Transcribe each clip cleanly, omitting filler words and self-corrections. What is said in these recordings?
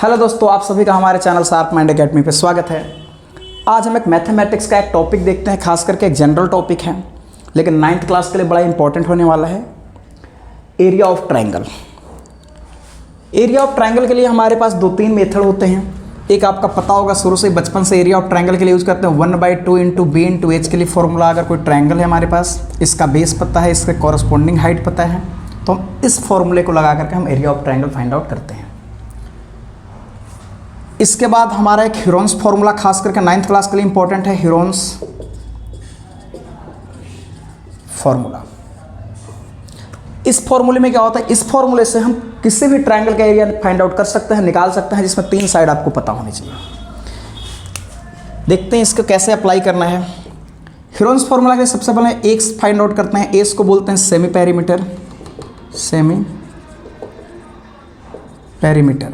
Hello दोस्तों, आप सभी का हमारे चैनल शार्प माइंड एकेडमी पे स्वागत है। आज हम एक मैथमेटिक्स का एक टॉपिक देखते हैं, खास करके एक जनरल टॉपिक है, लेकिन 9th क्लास के लिए बड़ा इंपॉर्टेंट होने वाला है। Area of triangle. Area of triangle के लिए हमारे पास 2-3 मेथड होते हैं। एक आपका पता होगा, शुरू से बचपन से एरिया ऑफ ट्रायंगल के लिए यूज़ करते हैं 1/2 इंटू बी इंटू एच के लिए फॉर्मूला। अगर कोई ट्रायंगल है हमारे पास, इसका बेस पता है, इसके कॉरस्पॉन्डिंग हाइट पता है, तो हम इस फॉर्मूले को लगा करके हम area of triangle find out करते हैं। इसके बाद हमारा एक हीरोन्स फॉर्मूला, खास करके 9th क्लास के लिए इंपॉर्टेंट है, हीरोन्स फॉर्मूला। इस फॉर्मूले में क्या होता है, इस फॉर्मूले से हम किसी भी ट्रायंगल का एरिया फाइंड आउट कर सकते हैं, निकाल सकते हैं, जिसमें 3 साइड आपको पता होनी चाहिए। देखते हैं इसको कैसे अप्लाई करना है। हीरोन्स फॉर्मूला के सबसे पहले एक्स फाइंड आउट करते हैं। एक्स को बोलते हैं सेमी पेरीमीटर। सेमी पेरीमीटर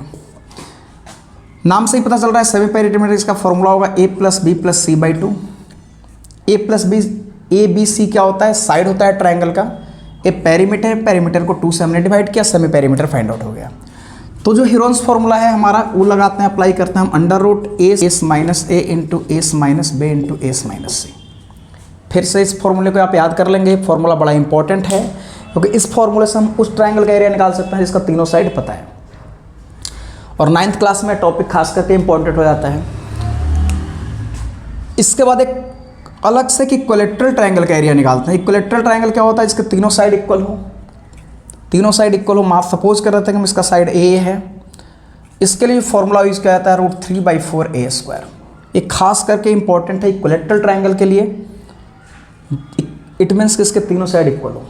नाम से ही पता चल रहा है सेमी पेरीमीटर। इसका फॉर्मूला होगा a + b + c/2। a + b c क्या होता है, साइड होता है ट्रायंगल का। ए पेरीमीटर है, पेरीमीटर को 2 से हमने डिवाइड किया, सेमी पेरीमीटर फाइंड आउट हो गया। तो जो हीरोन्स फॉर्मूला है हमारा, वो लगाते हैं, अप्लाई करते हैं हम √a - a × s - b × s - c। फिर से इस फॉर्मूले को आप याद कर लेंगे। फॉर्मूला बड़ा इंपॉर्टेंट है, क्योंकि इस फॉर्मूले से हम उस ट्रायंगल का एरिया निकाल सकते हैं जिसका तीनों साइड पता है। और 9th क्लास में टॉपिक खास करके इंपॉर्टेंट हो जाता है। इसके बाद एक अलग से कि इक्विलैटरल ट्रायंगल का एरिया निकालते हैं। इक्विलैटरल ट्रायंगल क्या होता है, इसके तीनों साइड इक्वल हो। तीनों साइड इक्वल हो, मान सपोज कर रहे थे कि इसका साइड ए है, इसके लिए फॉर्मूला यूज किया जाता है √3/4a²। ये खास करके इंपॉर्टेंट है इक्विलैटरल ट्रायंगल के लिए। इट मीन्स कि इसके तीनों साइड इक्वल हो।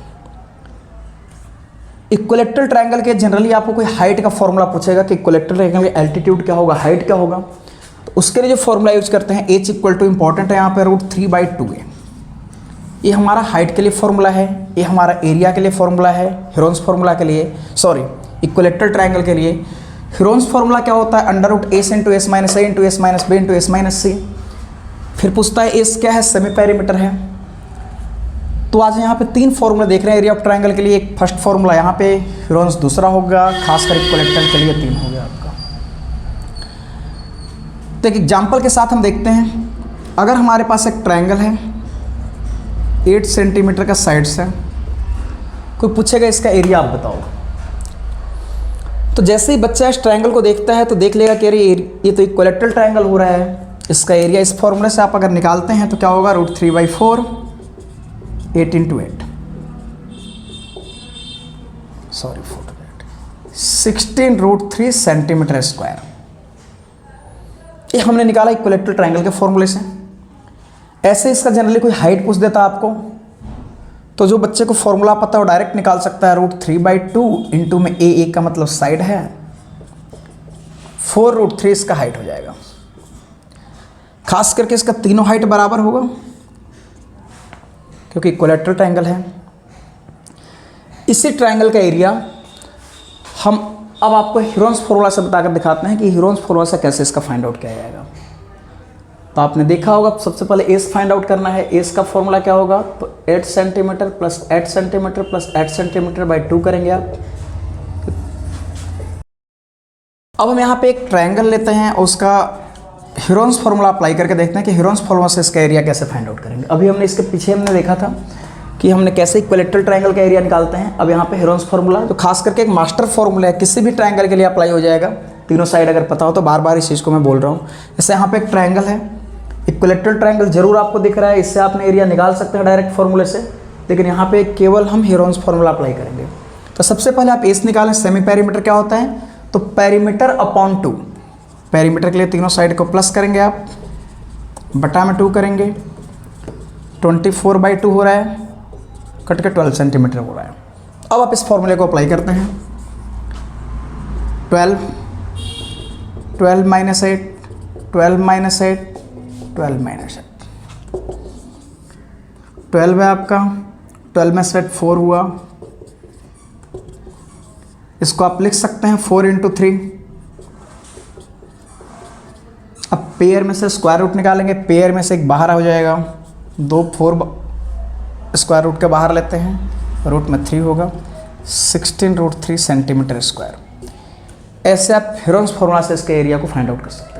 इक्विलैटरल ट्रायंगल के जनरली आपको कोई हाइट का फॉर्मूला पूछेगा कि इक्विलैटरल ट्रायंगल का एल्टीट्यूड क्या होगा, हाइट क्या होगा, तो उसके लिए जो फॉर्मूला यूज करते हैं h = इंपॉर्टेंट है यहाँ पे √3/2a। ये हमारा हाइट के लिए फॉर्मूला है, ये हमारा एरिया के लिए फॉर्मूला है। हीरोन्स फॉर्मूला के लिए, सॉरी, इक्विलैटरल ट्रायंगल के लिए हीरोन्स फॉर्मूला क्या होता है, √a × s - a × s - b × s - c। फिर पूछता है एस क्या है, सेमी पेरीमीटर है। तो आज यहाँ पे 3 फॉर्मूला देख रहे हैं एरिया ऑफ ट्रायंगल के लिए। एक फर्स्ट फॉर्मूला यहाँ पे, हीरोन्स दूसरा होगा, खासकर इक्विलैटरल के लिए 3 हो गया आपका। तो एक एग्जाम्पल के साथ हम देखते हैं। अगर हमारे पास एक ट्रायंगल है 8 सेंटीमीटर का साइड से, कोई पूछेगा इसका एरिया आप बताओ, तो जैसे ही बच्चा इस ट्रायंगल को देखता है तो देख लेगा कि अरे ये तो इक्विलैटरल ट्रायंगल हो रहा है। इसका एरिया इस फॉर्मूले से आप अगर निकालते हैं तो क्या होगा, √3/4 8 × 8 सॉरी 16√3 सेंटीमीटर स्क्वायर। ये हमने निकाला इक्विलैटरल ट्रायंगल के फॉर्मूले से। ऐसे इसका जनरली कोई हाइट पूछ देता आपको, तो जो बच्चे को फॉर्मूला पता है वो डायरेक्ट निकाल सकता है। √3/2 इंटू में a का मतलब साइड है, 4√3 इसका हाइट हो जाएगा। खास करके इसका तीनों हाइट बराबर होगा क्योंकि इक्विलैटरल ट्रायंगल है। इसी ट्रायंगल का एरिया हम अब आपको हीरोन्स फॉर्मूला से बताकर दिखाते हैं कि हीरोन्स फॉर्मूला से कैसे इसका फाइंड आउट किया जाएगा। तो आपने देखा होगा, सबसे पहले एस फाइंड आउट करना है। एस का फॉर्मूला क्या होगा, तो 8 सेंटीमीटर + 8 सेंटीमीटर + 8 सेंटीमीटर/2 करेंगे आप। अब हम यहाँ पे एक ट्रायंगल लेते हैं और उसका हीरोन्स फॉर्मूला अप्लाई करके देखते हैं कि हीरोन्स फॉर्मूला से इसका एरिया कैसे फाइंड आउट करेंगे। अभी हमने इसके पीछे हमने देखा था कि हमने कैसे इक्विलैटरल ट्रायंगल का एरिया निकालते हैं। अब यहाँ पे हीरोन्स फॉर्मूला जो खास करके एक मास्टर फॉर्मूला है, किसी भी ट्रायंगल के लिए अप्लाई हो जाएगा। तीनों साइड अगर पता हो तो बार बार इस चीज़ को मैं बोल रहा हूँ। जैसे यहाँ पे एक ट्रायंगल है, इक्विलैटरल ट्रायंगल जरूर आपको दिख रहा है, इससे आपने एरिया निकाल सकते हैं डायरेक्ट फॉर्मूले से, लेकिन यहाँ पे केवल हम हीरोन्स फॉर्मूला अप्लाई करेंगे। तो सबसे पहले आप एस निकालें। सेमी पेरीमीटर क्या होता है, तो पेरीमीटर/2। पेरीमीटर के लिए तीनों साइड को प्लस करेंगे आप, बटा में 2 करेंगे, 24/2 हो रहा है, कट के 12 सेंटीमीटर हो रहा है। अब आप इस फॉर्मूले को अप्लाई करते हैं। 12 - 8 12 - 8 12 - 8 12 है आपका, 12 में से 8 4 हुआ। इसको आप लिख सकते हैं 4 × 3। अब पेयर में से स्क्वायर रूट निकालेंगे, पेयर में से एक बाहर हो जाएगा, 2 4 स्क्वायर रूट के बाहर लेते हैं, रूट में 3 होगा, 16√3 सेंटीमीटर स्क्वायर। ऐसे आप हेरोन्स फॉर्मूला से इसके एरिया को फाइंड आउट कर सकते हैं।